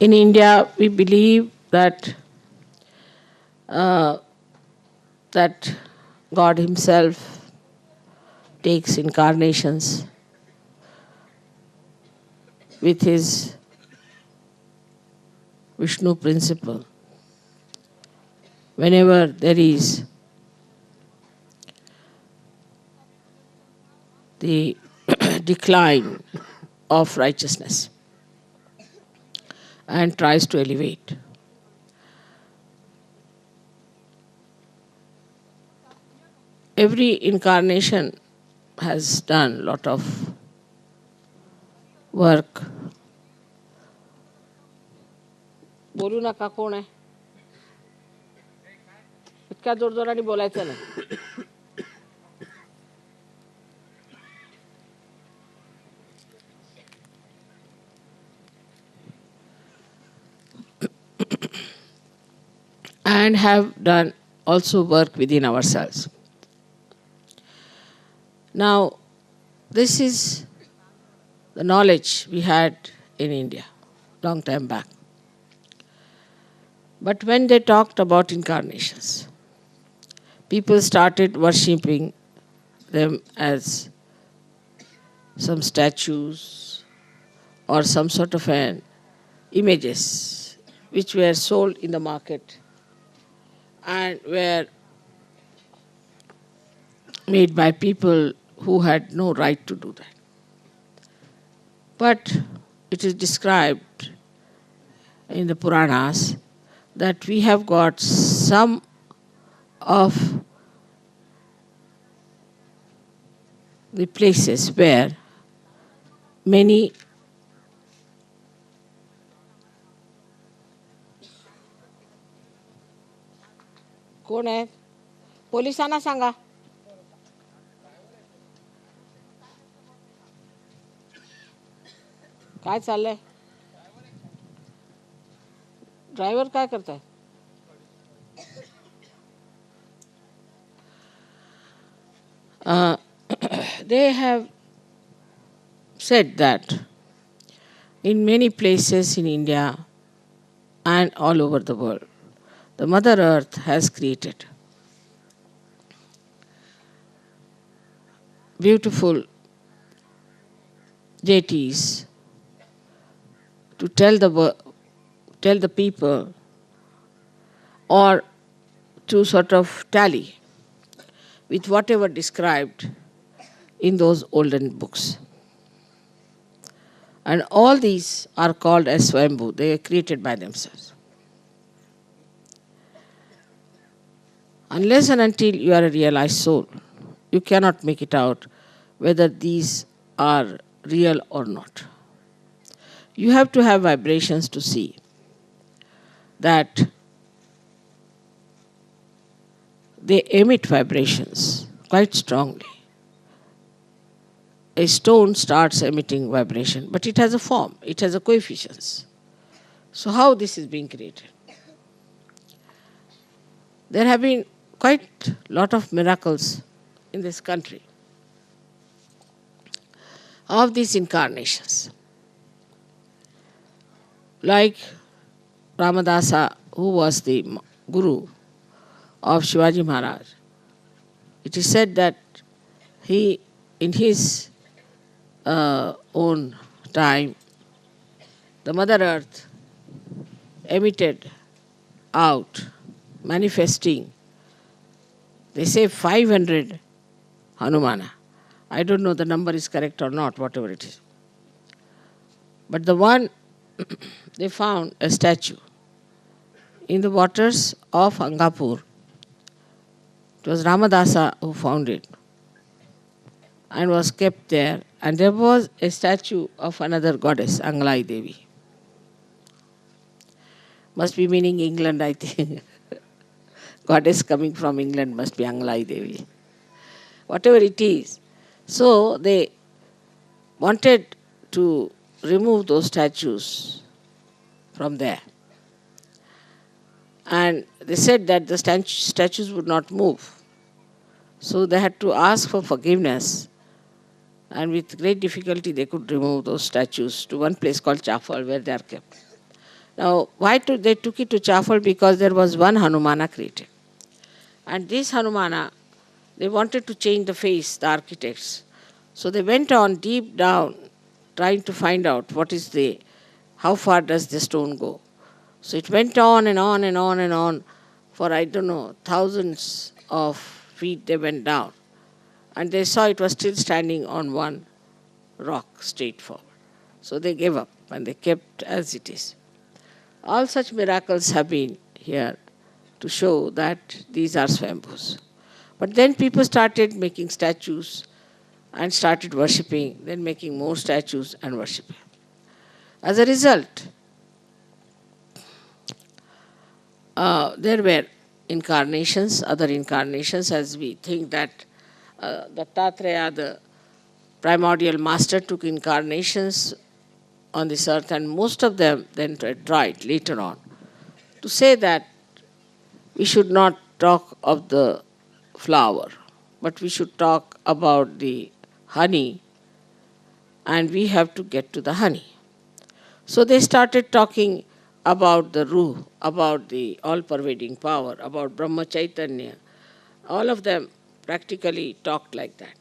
In India, we believe uh, that God Himself takes incarnations with His Vishnu principle. Whenever there is the decline of righteousness and tries to elevate. Every incarnation has done a lot of work. बोलू नका कोण आहे इतक्या जोरजोराने बोलायचं नाही and have done also work within ourselves. Now, this is the knowledge we had in India long time back. But when they talked about incarnations, people started worshipping them as some statues or some sort of an images which were sold in the market and were made by people who had no right to do that. But it is described in the Puranas that we have got some of the places where many कोण आहेत पोलिसांना सांगा काय चाललंय driver काय करताय they have said that in many places in India and all over the world, the Mother Earth has created beautiful deities to tell the people or to sort of tally with whatever described in those olden books. And all these are called as Swayambhu. They are created by themselves. Unless and until you are a realized soul, you cannot make it out whether these are real or not. You have to have vibrations to see that they emit vibrations quite strongly. A stone starts emitting vibration, but it has a form, it has a coefficients. So how this is being created? There have been quite a lot of miracles in this country of these incarnations. Like Ramadasa, who was the guru of Shivaji Maharaj, it is said that he, in his own time, the Mother Earth emitted out, manifesting, they say 500 Hanumana. I don't know the number is correct or not, whatever it is. But the one, they found a statue in the waters of Angapur. It was Ramadasa who found it and was kept there. And there was a statue of another goddess, Anglai Devi. Must be meaning England, I think. Goddess coming from England must be Anglai Devi. Whatever it is. So they wanted to remove those statues from there. And they said that the statues would not move. So they had to ask for forgiveness. And with great difficulty, they could remove those statues to one place called Chafal, where they are kept. Now, why they took it to Chafal? Because there was one Hanumana created. And this Hanumana, they wanted to change the face, the architects. So they went on deep down, trying to find out how far does the stone go. So it went on and on and on and on for, I don't know, thousands of feet they went down. And they saw it was still standing on one rock straight forward. So they gave up and they kept as it is. All such miracles have been here to show that these are Swambhus. But then people started making statues and started worshipping, then making more statues and worshipping. As a result, there were incarnations, other incarnations, as we think that Dattatreya, the primordial master, took incarnations on this earth, and most of them then tried later on to say that we should not talk of the flower, but we should talk about the honey, and we have to get to the honey. So they started talking about the Ruh, about the all-pervading power, about Brahma Chaitanya. All of them practically talked like that.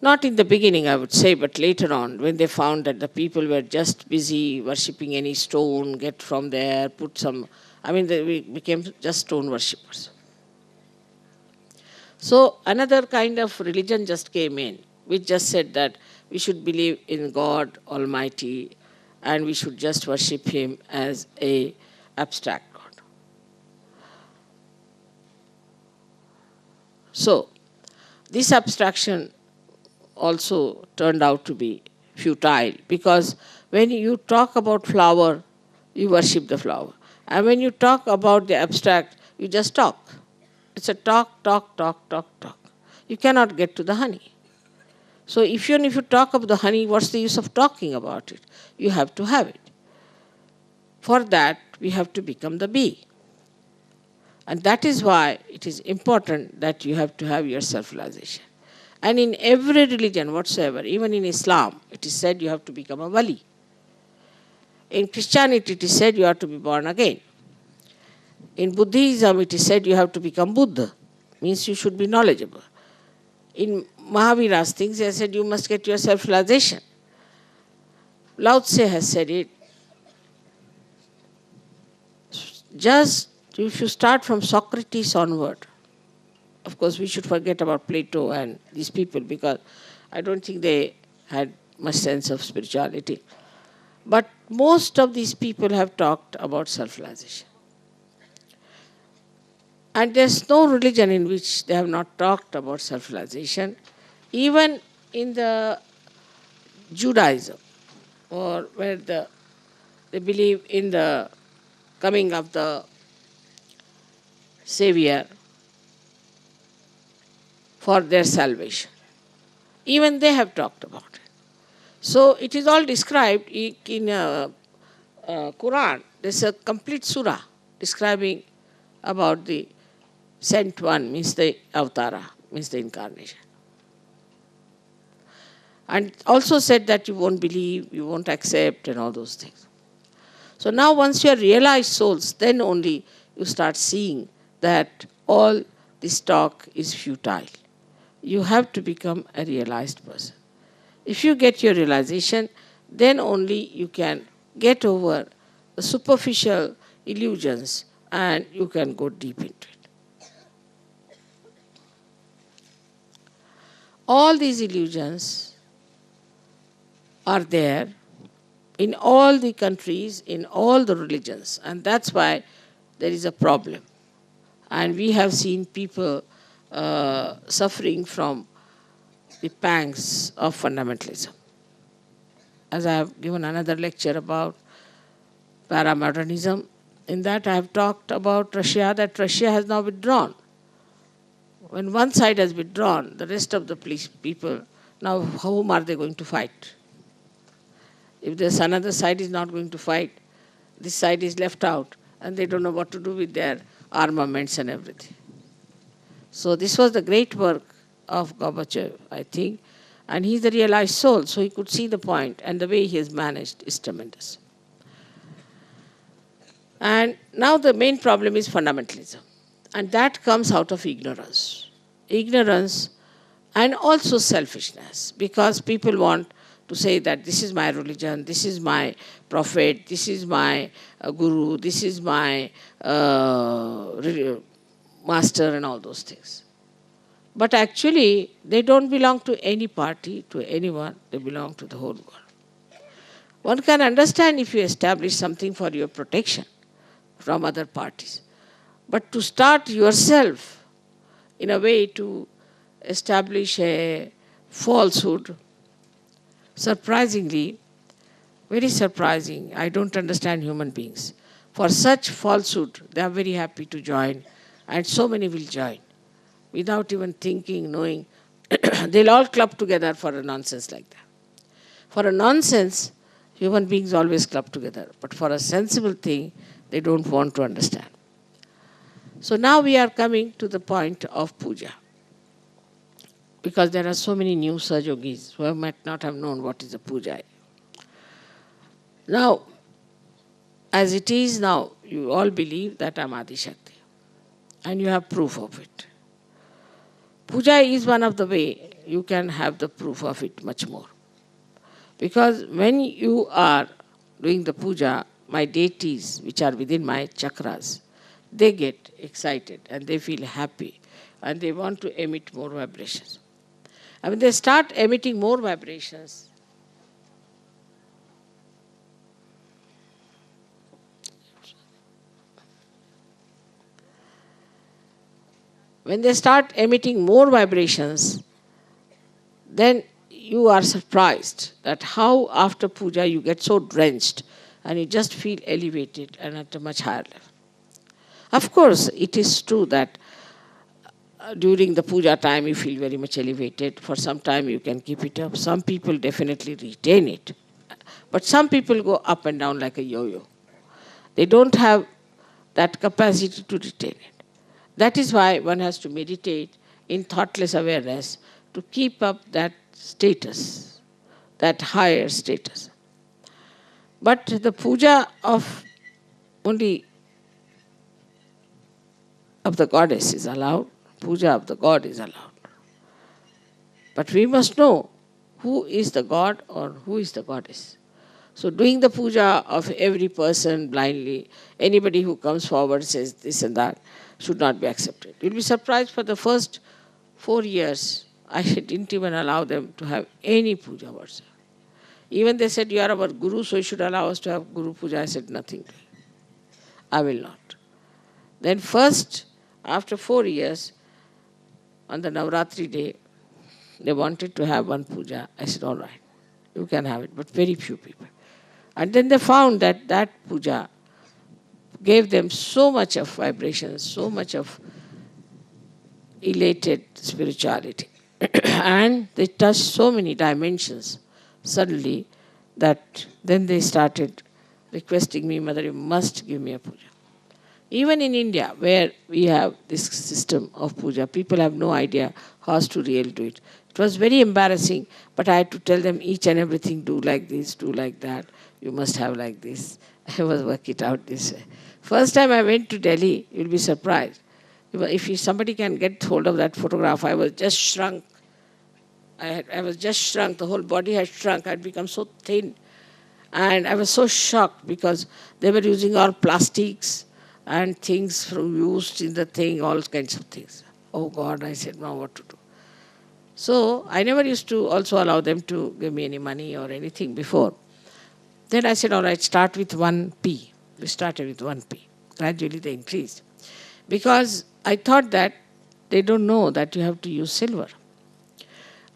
Not in the beginning, I would say, but later on, when they found that the people were just busy worshipping any stone, get from there, they became just stone worshippers. So another kind of religion just came in, which just said that we should believe in God Almighty and we should just worship Him as an abstract God. So this abstraction also turned out to be futile, because when you talk about flower, you worship the flower. And when you talk about the abstract, you just talk. It's a talk, talk, talk, talk, talk. You cannot get to the honey. So even if you talk about the honey, what's the use of talking about it? You have to have it. For that, we have to become the bee. And that is why it is important that you have to have your self-realization. And in every religion whatsoever, even in Islam, it is said you have to become a wali. In Christianity, it is said you have to be born again. In Buddhism, it is said you have to become Buddha. Means you should be knowledgeable. In Mahavira's things, they said you must get your self-realization. Lao Tse has said it. Just if you start from Socrates onward, of course, we should forget about Plato and these people, because I don't think they had much sense of spirituality. But most of these people have talked about self-realization. And there's no religion in which they have not talked about self-realization. Even in the Judaism, or where they believe in the coming of the Savior for their salvation. Even they have talked about it. So it is all described in Quran. There's a complete surah describing about the sent one, means the avatara, means the incarnation. And also said that you won't believe, you won't accept, and all those things. So now once you are realized souls, then only you start seeing that all this talk is futile. You have to become a realized person. If you get your realization, then only you can get over the superficial illusions and you can go deep into it. All these illusions are there in all the countries, in all the religions, and that's why there is a problem. And we have seen people suffering from the pangs of fundamentalism. As I have given another lecture about paramodernism, in that I have talked about Russia, that Russia has now withdrawn. When one side has withdrawn, the rest of the people, now whom are they going to fight? If there's another side is not going to fight, this side is left out, and they don't know what to do with their armaments and everything. So this was the great work of Gorbachev, I think, and he's a realized soul, so he could see the point, and the way he has managed is tremendous. And now the main problem is fundamentalism. And that comes out of ignorance. Ignorance and also selfishness, because people want to say that this is my religion, this is my prophet, this is my guru, this is my master, and all those things. But actually, they don't belong to any party, to anyone, they belong to the whole world. One can understand if you establish something for your protection from other parties. But to start yourself in a way to establish a falsehood, surprisingly, very surprising, I don't understand human beings. For such falsehood, they are very happy to join, and so many will join without even thinking, knowing. They'll all club together for a nonsense like that. For a nonsense, human beings always club together. But for a sensible thing, they don't want to understand. So now we are coming to the point of puja. Because there are so many new Sahajogis who might not have known what is a puja. Now, as it is now, you all believe that I am Adi Shakti. And you have proof of it. Puja is one of the way you can have the proof of it much more. Because when you are doing the puja, my deities, which are within my chakras, they get excited and they feel happy and they want to emit more vibrations. And when they start emitting more vibrations, then you are surprised that how after puja you get so drenched and you just feel elevated and at a much higher level. Of course, it is true that during the puja time you feel very much elevated. For some time you can keep it up. Some people definitely retain it. But some people go up and down like a yo-yo. They don't have that capacity to retain it. That is why one has to meditate in thoughtless awareness to keep up that status, that higher status. But the puja of only of the goddess is allowed, puja of the god is allowed. But we must know who is the god or who is the goddess. So doing the puja of every person blindly, anybody who comes forward says this and that, should not be accepted. You'll be surprised, for the first 4 years, I didn't even allow them to have any puja whatsoever. Even they said, you are our guru, so you should allow us to have guru puja. I said, nothing. I will not. Then first, after 4 years, on the Navratri day, they wanted to have one puja. I said, all right, you can have it, but very few people. And then they found that that puja gave them so much of vibration, so much of elated spirituality. And they touched so many dimensions suddenly that then they started requesting me, Mother, you must give me a puja. Even in India, where we have this system of puja, people have no idea how to really do it. It was very embarrassing, but I had to tell them each and everything, do like this, do like that, you must have like this. I was working it out this way. First time I went to Delhi, you'll be surprised. If somebody can get hold of that photograph, I was just shrunk. I was just shrunk. The whole body had shrunk. I'd become so thin. And I was so shocked because they were using all plastics and things used in the thing, all kinds of things. Oh God, I said, now what to do? So I never used to also allow them to give me any money or anything before. Then I said, all right, start with 1p. We started with 1p. Gradually they increased. Because I thought that they don't know that you have to use silver.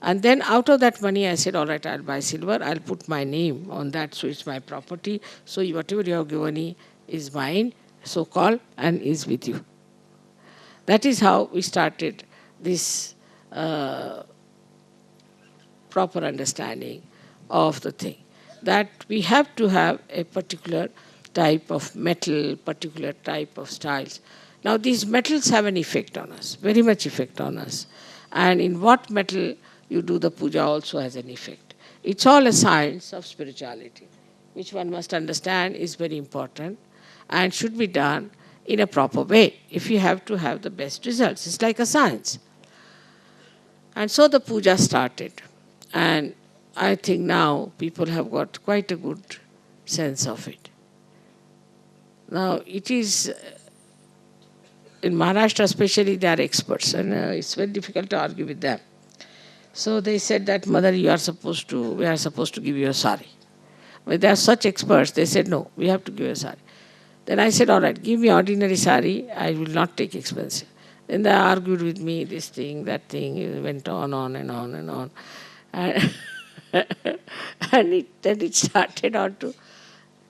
And then out of that money, I said, all right, I'll buy silver. I'll put my name on that, so it's my property. So whatever you have given me is mine, so-called, and is with you. That is how we started this proper understanding of the thing. That we have to have a particular type of metal, particular type of styles. Now these metals have an effect on us, very much effect on us. And in what metal you do the puja also has an effect. It's all a science of spirituality, which one must understand is very important. and should be done in a proper way if you have to have the best results. It's like a science. And so the puja started. And I think now people have got quite a good sense of it. Now it is, in Maharashtra especially, they are experts, and it's very difficult to argue with them. So they said that, Mother, we are supposed to give you a sari. When they are such experts, they said, no, we have to give you a sari. Then I said, all right, give me ordinary sari, I will not take expensive. Then they argued with me, this thing, that thing, it went on and on and on. And, then it started on to,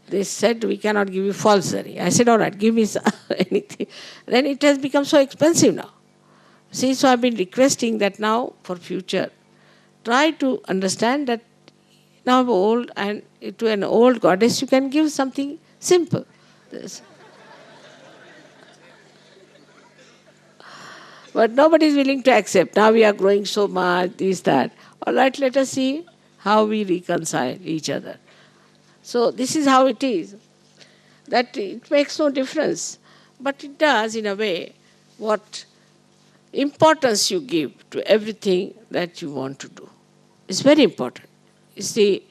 they said, we cannot give you false sari. I said, all right, give me anything. Then it has become so expensive now. See, so I've been requesting that now for future, try to understand that now I'm old, and to an old goddess you can give something simple. But nobody is willing to accept. Now we are growing so much, this, that. All right, let us see how we reconcile each other. So this is how it is. That it makes no difference. But it does, in a way, what importance you give to everything that you want to do. It's very important. It's the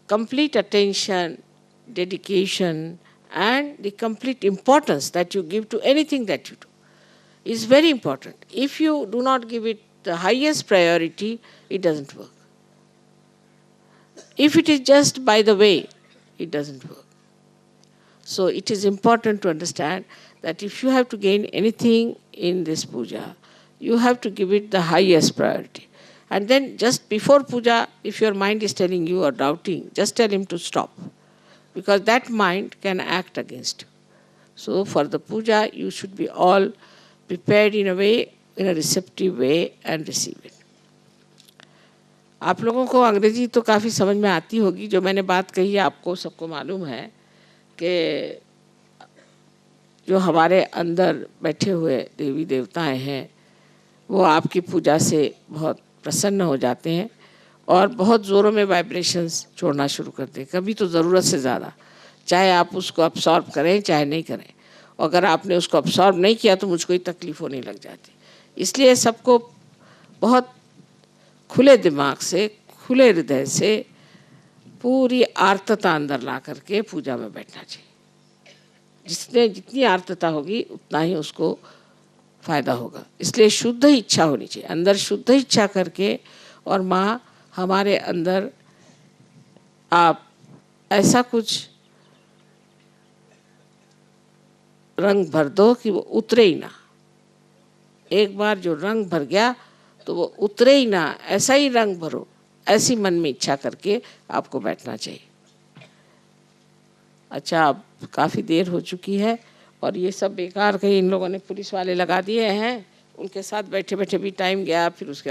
complete attention, dedication, and the complete importance that you give to anything that you do is very important. If you do not give it the highest priority, it doesn't work. If it is just by the way, it doesn't work. So it is important to understand that if you have to gain anything in this puja, you have to give it the highest priority. And then just before puja, if your mind is telling you or doubting, just tell him to stop. Because that mind can act against you. So for the puja, you should be all prepared in a way, in a receptive way, and receive it. आप लोगों को अंग्रेजी तो काफ़ी समझ में आती होगी. जो मैंने बात कही है आपको सबको मालूम है कि जो हमारे अंदर बैठे हुए देवी देवताएं हैं वो आपकी पूजा से बहुत प्रसन्न हो जाते हैं और बहुत ज़ोरों में वाइब्रेशंस छोड़ना शुरू करते हैं, कभी तो ज़रूरत से ज़्यादा, चाहे आप उसको अब्सॉर्ब करें चाहे नहीं करें. और अगर आपने उसको अब्सॉर्ब नहीं किया तो मुझको ही तकलीफ़ होने लग जाती. इसलिए सबको बहुत खुले दिमाग से, खुले हृदय से, पूरी आर्तता अंदर ला करके पूजा में बैठना चाहिए. जिसने जितनी आर्तता होगी उतना ही उसको फ़ायदा होगा. इसलिए शुद्ध इच्छा होनी चाहिए, अंदर शुद्ध इच्छा करके. और माँ हमारे अंदर आप ऐसा कुछ रंग भर दो कि वो उतरे ही ना. एक बार जो रंग भर गया तो वो उतरे ही ना, ऐसा ही रंग भरो, ऐसी मन में इच्छा करके आपको बैठना चाहिए. अच्छा, अब काफ़ी देर हो चुकी है और ये सब बेकार कहीं इन लोगों ने पुलिस वाले लगा दिए हैं, उनके साथ बैठे बैठे भी टाइम गया. फिर उसके